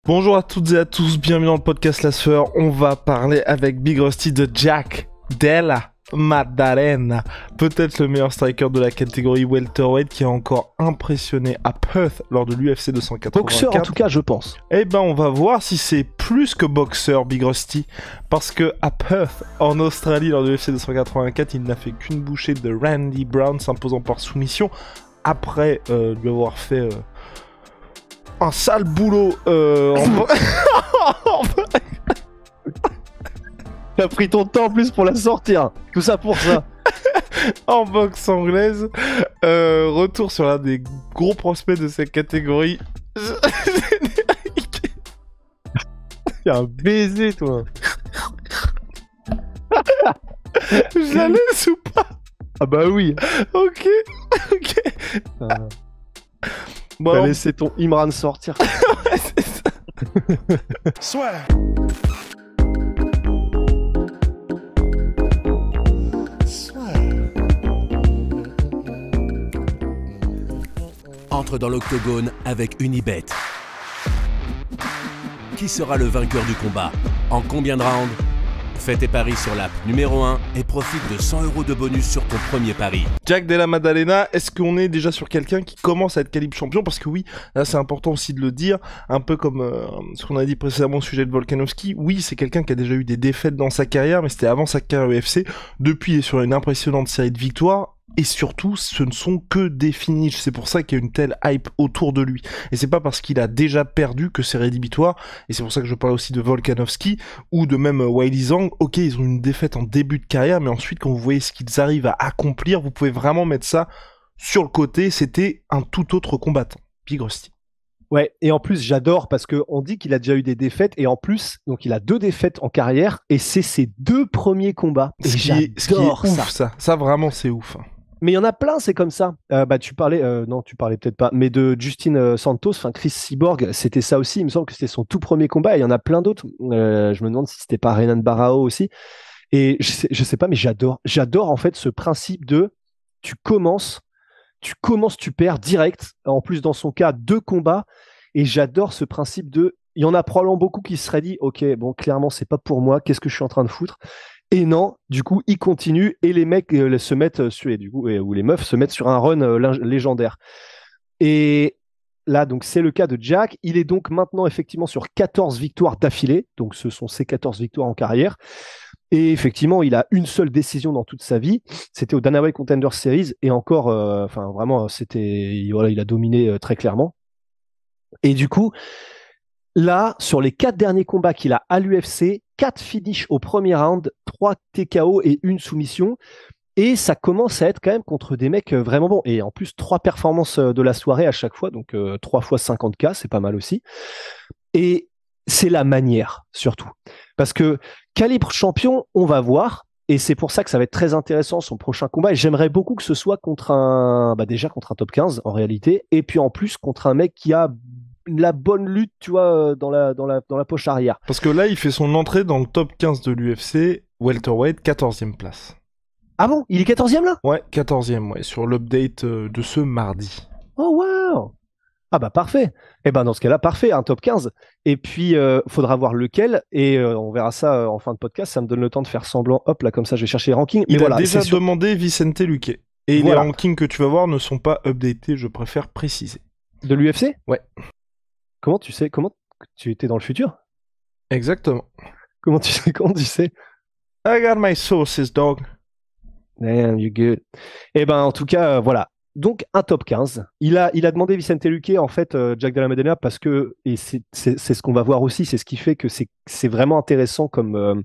Bonjour à toutes et à tous, bienvenue dans le podcast La Sueur. On va parler avec Big Rusty de Jack Della Maddalena, peut-être le meilleur striker de la catégorie welterweight qui a encore impressionné à Perth lors de l'UFC 284. Boxeur en tout cas, je pense. Eh ben on va voir si c'est plus que boxeur Big Rusty, parce que à Perth, en Australie, lors de l'UFC 284, il n'a fait qu'une bouchée de Randy Brown, s'imposant par soumission, après lui avoir fait un sale boulot T'as pris ton temps en plus pour la sortir. Tout ça pour ça. en boxe anglaise. Retour sur l'un des gros prospects de cette catégorie. T'es un baiser, toi. Je la laisse ou pas? Ah bah oui. Ok. Bon, t'as laissé ton Imran sortir. Ouais, c'est ça. Soit. Entre dans l'octogone avec Unibet. Qui sera le vainqueur du combat? En combien de rounds? Fais tes paris sur l'app numéro 1 et profite de 100 € de bonus sur ton premier pari. Jack Della Maddalena, est-ce qu'on est déjà sur quelqu'un qui commence à être calibre champion? Parce que oui, là c'est important aussi de le dire, un peu comme ce qu'on a dit précédemment au sujet de Volkanovski. Oui, c'est quelqu'un qui a déjà eu des défaites dans sa carrière, mais c'était avant sa carrière UFC. Depuis, il est sur une impressionnante série de victoires. Et surtout, ce ne sont que des finishes. C'est pour ça qu'il y a une telle hype autour de lui. Et c'est pas parce qu'il a déjà perdu que c'est rédhibitoire. Et c'est pour ça que je parlais aussi de Volkanovski ou de même Weili Zhang. Ok, ils ont une défaite en début de carrière, mais ensuite, quand vous voyez ce qu'ils arrivent à accomplir, vous pouvez vraiment mettre ça sur le côté. C'était un tout autre combattant. Big Rusty. Ouais, et en plus, j'adore parce qu'on dit qu'il a déjà eu des défaites. Et en plus, donc il a 2 défaites en carrière. Et c'est ses 2 premiers combats. Et ce qui est ouf, ça. Ça, vraiment, c'est ouf. Mais il y en a plein, c'est comme ça. Tu parlais, non, tu parlais peut-être pas, mais de Justin Santos, enfin Chris Cyborg, c'était ça aussi. Il me semble que c'était son tout premier combat. Et il y en a plein d'autres. Je me demande si c'était pas Renan Barao aussi. Et je sais pas, mais j'adore en fait ce principe de tu commences, tu perds direct. En plus, dans son cas, 2 combats. Et j'adore ce principe de. Il y en a probablement beaucoup qui se seraient dit, ok, bon, clairement, c'est pas pour moi. Qu'est-ce que je suis en train de foutre? Et non, du coup, il continue et les mecs se mettent sur, ou les meufs se mettent sur un run légendaire. Et là, donc, c'est le cas de Jack. Il est donc maintenant effectivement sur 14 victoires d'affilée. Donc, ce sont ses 14 victoires en carrière. Et effectivement, il a une seule décision dans toute sa vie. C'était au Dana White Contender Series. Et encore, vraiment, il a dominé très clairement. Et du coup, là, sur les 4 derniers combats qu'il a à l'UFC, 4 finishes au premier round, 3 TKO et 1 soumission. Et ça commence à être quand même contre des mecs vraiment bons. Et en plus, 3 performances de la soirée à chaque fois. Donc 3 fois 50K, c'est pas mal aussi. Et c'est la manière, surtout. Parce que calibre champion, on va voir. Et c'est pour ça que ça va être très intéressant son prochain combat. Et j'aimerais beaucoup que ce soit contre déjà contre un top 15 en réalité. Et puis en plus contre un mec qui a la bonne lutte, tu vois, dans la poche arrière. Parce que là, il fait son entrée dans le top 15 de l'UFC, welterweight, 14e place. Ah bon? Il est 14e là? Ouais, 14e, ouais, sur l'update de ce mardi. Oh wow! Ah bah parfait. Et ben dans ce cas-là, parfait, un top 15. Et puis, faudra voir lequel, et on verra ça en fin de podcast. Ça me donne le temps de faire semblant. Hop, là, comme ça, je vais chercher les rankings. Il a déjà demandé Vicente Luque. Et voilà. Les rankings que tu vas voir ne sont pas updatés, je préfère préciser. De l'UFC? Ouais. Comment tu étais dans le futur? Exactement. Comment tu sais? I got my sources, dog. Damn, you good. Et ben, en tout cas, voilà. Donc, un top 15. Il a demandé Vicente Luque, en fait, Jack Della Maddalena, parce que, et c'est ce qu'on va voir aussi, c'est ce qui fait que c'est vraiment intéressant comme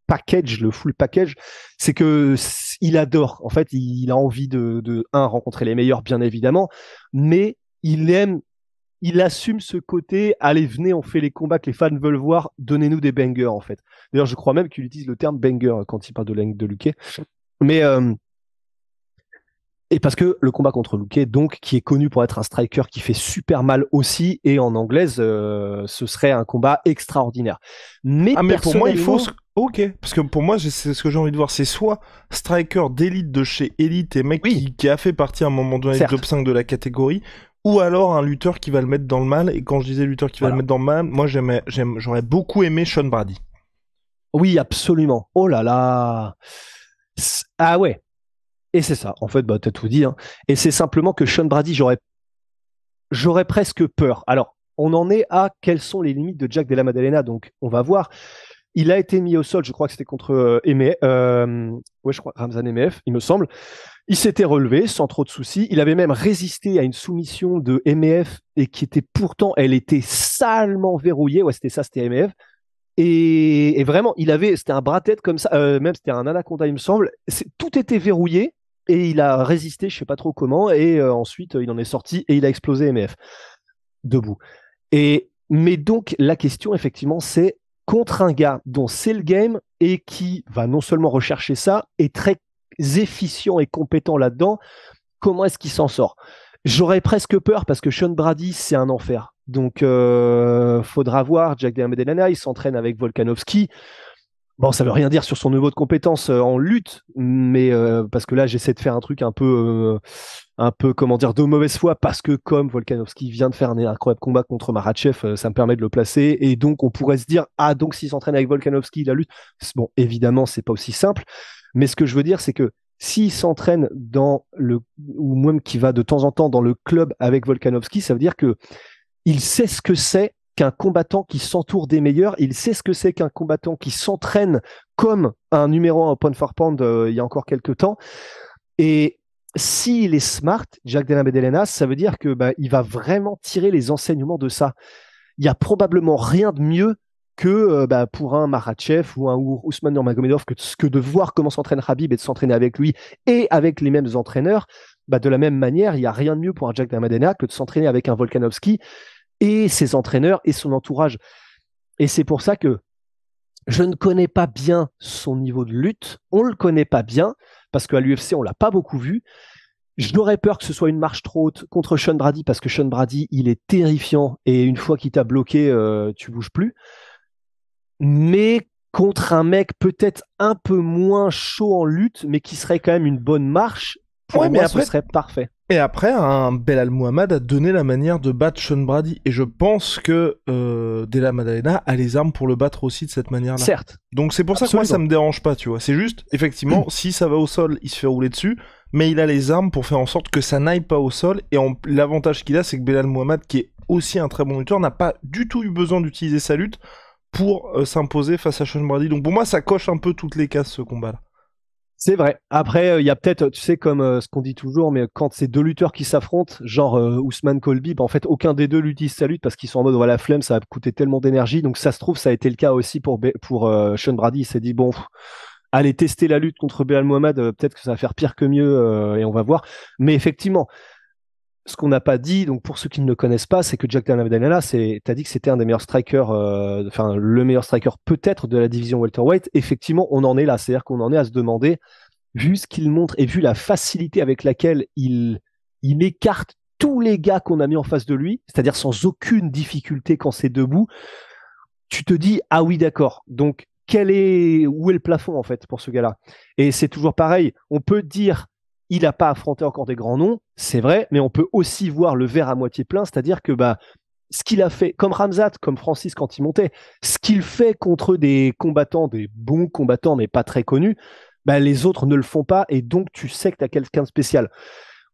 package, le full package, c'est que il adore. En fait, il a envie de rencontrer les meilleurs, bien évidemment, mais il assume ce côté, allez, venez, on fait les combats que les fans veulent voir, donnez-nous des bangers, en fait. D'ailleurs, je crois même qu'il utilise le terme banger quand il parle de Luque. Mais, et parce que le combat contre Luque, donc, qui est connu pour être un striker qui fait super mal aussi, et en anglaise, ce serait un combat extraordinaire. Mais pour moi, il faut... Ok, parce que pour moi, c'est ce que j'ai envie de voir, c'est soit striker d'élite de chez Elite et mec qui a fait partie à un moment donné du top 5 de la catégorie, ou alors un lutteur qui va le mettre dans le mal. Et quand je disais lutteur qui va le mettre dans le mal, moi j'aurais beaucoup aimé Sean Brady. Oui, absolument. Oh là là. Ah ouais. Et c'est ça. En fait, bah, t'as tout dit. Hein. Et c'est simplement que Sean Brady, j'aurais presque peur. Alors, on en est à quelles sont les limites de Jack Della Maddalena. Donc, on va voir. Il a été mis au sol, je crois que c'était contre ouais, je crois Ramzan MF, il me semble. Il s'était relevé sans trop de soucis. Il avait même résisté à une soumission de MEF et qui était pourtant, elle était salement verrouillée. Ouais, c'était MEF. Et vraiment, c'était un bras-tête comme ça, même c'était un anaconda, il me semble. Tout était verrouillé et il a résisté, je sais pas trop comment. Et ensuite, il en est sorti et il a explosé MEF debout. Mais donc, la question, effectivement, c'est contre un gars dont c'est le game et qui va non seulement rechercher ça, est très efficient et compétent là-dedans, comment est-ce qu'il s'en sort? J'aurais presque peur parce que Sean Brady, c'est un enfer. Donc, faudra voir. Jack Della Maddalena, il s'entraîne avec Volkanovski. Bon, ça veut rien dire sur son niveau de compétence en lutte, mais parce que là, j'essaie de faire un truc un peu, comment dire, de mauvaise foi, parce que comme Volkanovski vient de faire un incroyable combat contre Makhachev, ça me permet de le placer, et donc on pourrait se dire, ah, donc s'il s'entraîne avec Volkanovski, la lutte, bon, évidemment, c'est pas aussi simple, mais ce que je veux dire, c'est que s'il s'entraîne ou même qu'il va de temps en temps dans le club avec Volkanovski, ça veut dire que il sait ce que c'est qu'un combattant qui s'entoure des meilleurs, il sait ce que c'est qu'un combattant qui s'entraîne comme un numéro 1 au pound for pound il y a encore quelques temps. Et s'il est smart, Jack Della Maddalena, ça veut dire que il va vraiment tirer les enseignements de ça. Il y a probablement rien de mieux que pour un Makhachev ou un Ousmane Nurmagomedov que de voir comment s'entraîne Khabib et de s'entraîner avec lui et avec les mêmes entraîneurs. De la même manière, il n'y a rien de mieux pour un Jack Della Maddalena que de s'entraîner avec un Volkanovski et ses entraîneurs et son entourage. Et c'est pour ça que je ne connais pas bien son niveau de lutte. On le connaît pas bien parce qu'à l'UFC, on l'a pas beaucoup vu. J'aurais peur que ce soit une marche trop haute contre Sean Brady parce que Sean Brady, il est terrifiant et une fois qu'il t'a bloqué, tu bouges plus. Mais contre un mec peut-être un peu moins chaud en lutte, mais qui serait quand même une bonne marche, pour moi, ce serait parfait. Et après, un Belal Muhammad a donné la manière de battre Sean Brady. Et je pense que Della Maddalena a les armes pour le battre aussi de cette manière-là. Certes. Donc c'est pour ça que moi, ça me dérange pas, tu vois. C'est juste, effectivement, si ça va au sol, il se fait rouler dessus. Mais il a les armes pour faire en sorte que ça n'aille pas au sol. Et l'avantage qu'il a, c'est que Belal Muhammad, qui est aussi un très bon lutteur, n'a pas du tout eu besoin d'utiliser sa lutte pour s'imposer face à Sean Brady. Donc pour moi, ça coche un peu toutes les cases, ce combat-là. C'est vrai. Après, il y a peut-être, tu sais, comme ce qu'on dit toujours, mais quand c'est deux lutteurs qui s'affrontent, genre Ousmane Colby, en fait, aucun des deux l'utilise sa lutte parce qu'ils sont en mode, voilà, flemme, ça va coûter tellement d'énergie. Donc ça se trouve, ça a été le cas aussi pour Sean Brady. Il s'est dit, bon, allez tester la lutte contre Belal Muhammad, peut-être que ça va faire pire que mieux, et on va voir. Mais effectivement, ce qu'on n'a pas dit, donc pour ceux qui ne le connaissent pas, c'est que Jack Della Maddalena, t'as dit que c'était un des meilleurs strikers, enfin le meilleur striker peut-être de la division welterweight. Effectivement, on en est là, c'est-à-dire qu'on en est à se demander, vu ce qu'il montre et vu la facilité avec laquelle il écarte tous les gars qu'on a mis en face de lui, c'est-à-dire sans aucune difficulté quand c'est debout, tu te dis ah oui d'accord. Donc où est le plafond en fait pour ce gars-là? Et c'est toujours pareil. On peut dire il n'a pas affronté encore des grands noms, c'est vrai, mais on peut aussi voir le verre à moitié plein, c'est-à-dire que ce qu'il a fait, comme Khamzat, comme Francis quand il montait, ce qu'il fait contre des combattants, des bons combattants, mais pas très connus, les autres ne le font pas, et donc tu sais que tu as quelqu'un de spécial.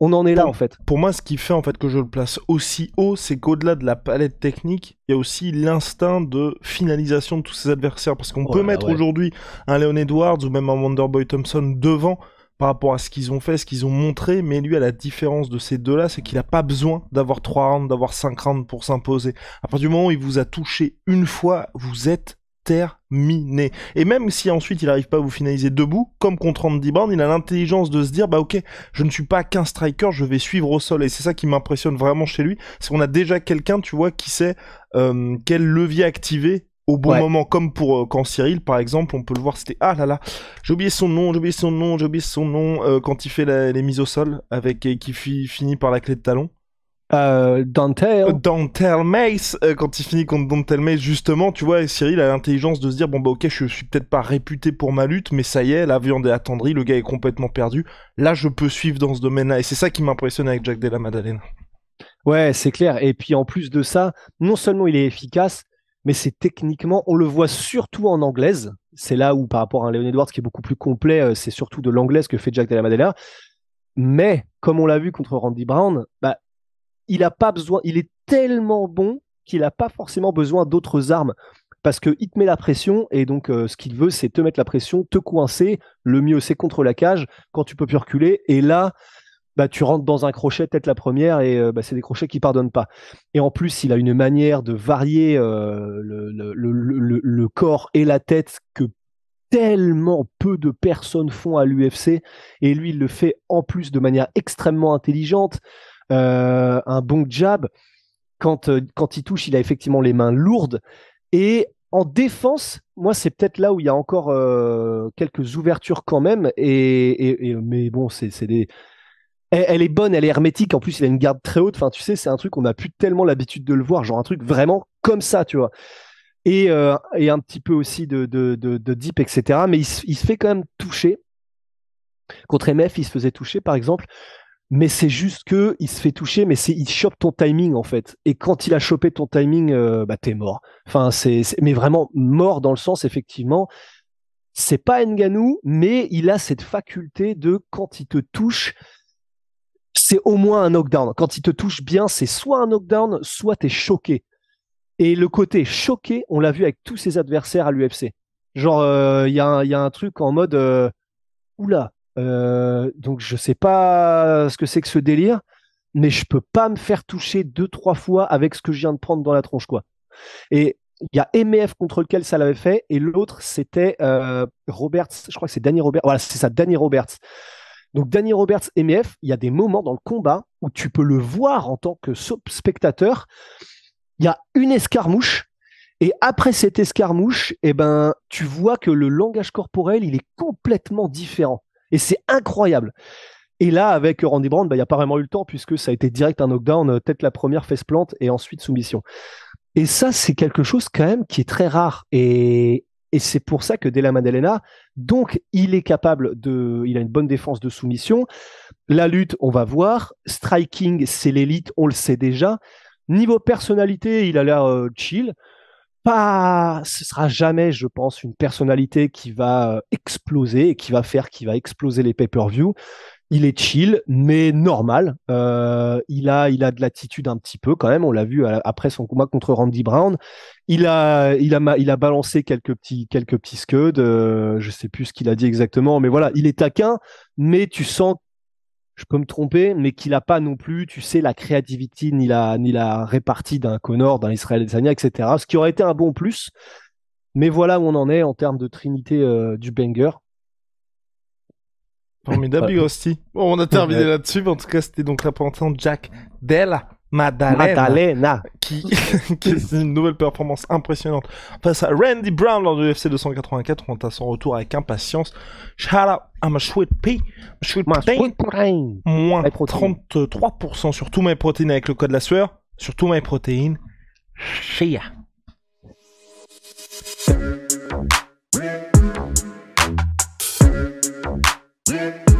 On en est là, en fait. Pour moi, ce qui fait en fait que je le place aussi haut, c'est qu'au-delà de la palette technique, il y a aussi l'instinct de finalisation de tous ses adversaires, parce qu'on peut mettre aujourd'hui un Leon Edwards ou même un Wonderboy Thompson devant, par rapport à ce qu'ils ont fait, ce qu'ils ont montré, mais lui, à la différence de ces deux-là, c'est qu'il n'a pas besoin d'avoir 3 rounds, d'avoir 5 rounds pour s'imposer. À partir du moment où il vous a touché une fois, vous êtes terminé. Et même si ensuite il n'arrive pas à vous finaliser debout, comme contre Andy Brown, il a l'intelligence de se dire, ok, je ne suis pas qu'un striker, je vais suivre au sol. Et c'est ça qui m'impressionne vraiment chez lui, c'est qu'on a déjà quelqu'un, tu vois, qui sait quel levier activer au bon moment, comme pour quand Cyril, par exemple, on peut le voir, c'était j'ai oublié son nom, quand il fait les mises au sol avec et qui finit par la clé de talon. Don'Tale Mace, quand il finit contre Don'Tale Mace, justement, tu vois, Cyril a l'intelligence de se dire, ok, je suis peut-être pas réputé pour ma lutte, mais ça y est, la viande est attendrie, le gars est complètement perdu, là je peux suivre dans ce domaine-là, et c'est ça qui m'impressionne avec Jack Della Maddalena. Ouais, c'est clair. Et puis en plus de ça, non seulement il est efficace, mais c'est techniquement, on le voit surtout en anglaise. C'est là où, par rapport à un Leon Edwards qui est beaucoup plus complet, c'est surtout de l'anglaise que fait Jack Della Maddalena. Mais comme on l'a vu contre Randy Brown, bah, il a pas besoin, il est tellement bon qu'il n'a pas forcément besoin d'autres armes. Parce qu'il te met la pression, et donc ce qu'il veut, c'est te mettre la pression, te coincer. Le mieux, c'est contre la cage, quand tu peux plus reculer. Et là, bah, tu rentres dans un crochet, peut-être la première, et bah, c'est des crochets qui pardonnent pas. Et en plus, il a une manière de varier le corps et la tête que tellement peu de personnes font à l'UFC. Et lui, il le fait en plus de manière extrêmement intelligente. Un bon jab. Quand il touche, il a effectivement les mains lourdes. Et en défense, moi, c'est peut-être là où il y a encore quelques ouvertures quand même. Mais bon, c'est des. Elle est bonne, elle est hermétique. En plus, il a une garde très haute. Enfin, tu sais, c'est un truc on n'a plus tellement l'habitude de le voir. Genre un truc vraiment comme ça, tu vois. Et un petit peu aussi de deep, etc. Mais il se fait quand même toucher. Contre MF, il se faisait toucher, par exemple. Mais c'est juste que il se fait toucher, mais il chope ton timing en fait. Et quand il a chopé ton timing, bah t'es mort. Enfin, mais vraiment mort dans le sens effectivement. C'est pas Ngannou, mais il a cette faculté de quand il te touche, c'est au moins un knockdown. Quand il te touche bien, c'est soit un knockdown, soit t'es choqué. Et le côté choqué, on l'a vu avec tous ses adversaires à l'UFC. Genre, il y a un truc en mode oula. Donc je sais pas ce que c'est que ce délire, mais je peux pas me faire toucher 2-3 fois avec ce que je viens de prendre dans la tronche, quoi. Et il y a MF contre lequel ça l'avait fait, et l'autre c'était Roberts, je crois que c'est Danny Roberts. Voilà, c'est ça, Danny Roberts. Donc Danny Roberts, MF, il y a des moments dans le combat où tu peux le voir en tant que spectateur. Il y a une escarmouche. Et après cette escarmouche, eh ben, tu vois que le langage corporel, il est complètement différent. Et c'est incroyable. Et là, avec Randy Brown, il n'y a pas vraiment eu le temps puisque ça a été direct un knockdown, tête la première, fesse plante et ensuite soumission. Et ça, c'est quelque chose quand même qui est très rare. Et c'est pour ça que Della Maddalena, donc, il est capable il a une bonne défense de soumission. La lutte, on va voir. Striking, c'est l'élite, on le sait déjà. Niveau personnalité, il a l'air chill. Ce sera jamais, je pense, une personnalité qui va exploser et qui va exploser les pay-per-view. Il est chill, mais normal. Il a de l'attitude un petit peu quand même. On l'a vu après son combat contre Randy Brown. Il a balancé quelques petits scuds. Je sais plus ce qu'il a dit exactement, mais voilà, il est taquin. Mais tu sens, je peux me tromper, mais qu'il n'a pas non plus, tu sais, la créativité ni la répartie d'un Conor, d'un Israël Adesanya, etc. Ce qui aurait été un bon plus. Mais voilà où on en est en termes de trinité du banger. Formidable, Big Rusty. Bon, on a terminé là-dessus, mais en tout cas, c'était donc la présentation de Jack Della Maddalena qui est une nouvelle performance impressionnante face à Randy Brown lors de l'UFC 284. On est à son retour avec impatience. Shout out à ma sweet pea, moins 33% sur tout MyProtein avec le code la sueur. Sur tout MyProtein. Shia. Yeah.